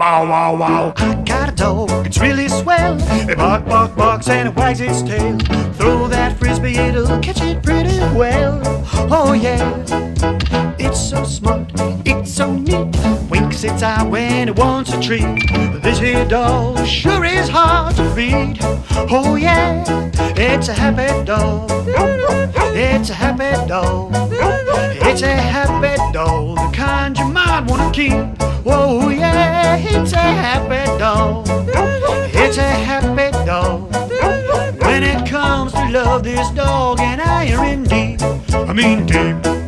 wow, wow, wow. I got a dog, it's really swell. It barks and it wags its tail. Throw that frisbee, it'll catch it pretty well. Oh yeah, it's so smart, it's so neat. Winks its eye when it wants a treat. This here dog sure is hard to beat. Oh yeah, it's a happy dog. It's a happy dog. It's a happy dog, the kind you might want to keep. Oh yeah, it's a happy dog. It's a happy dog. When it comes to love, this dog and I are in deep. I mean deep.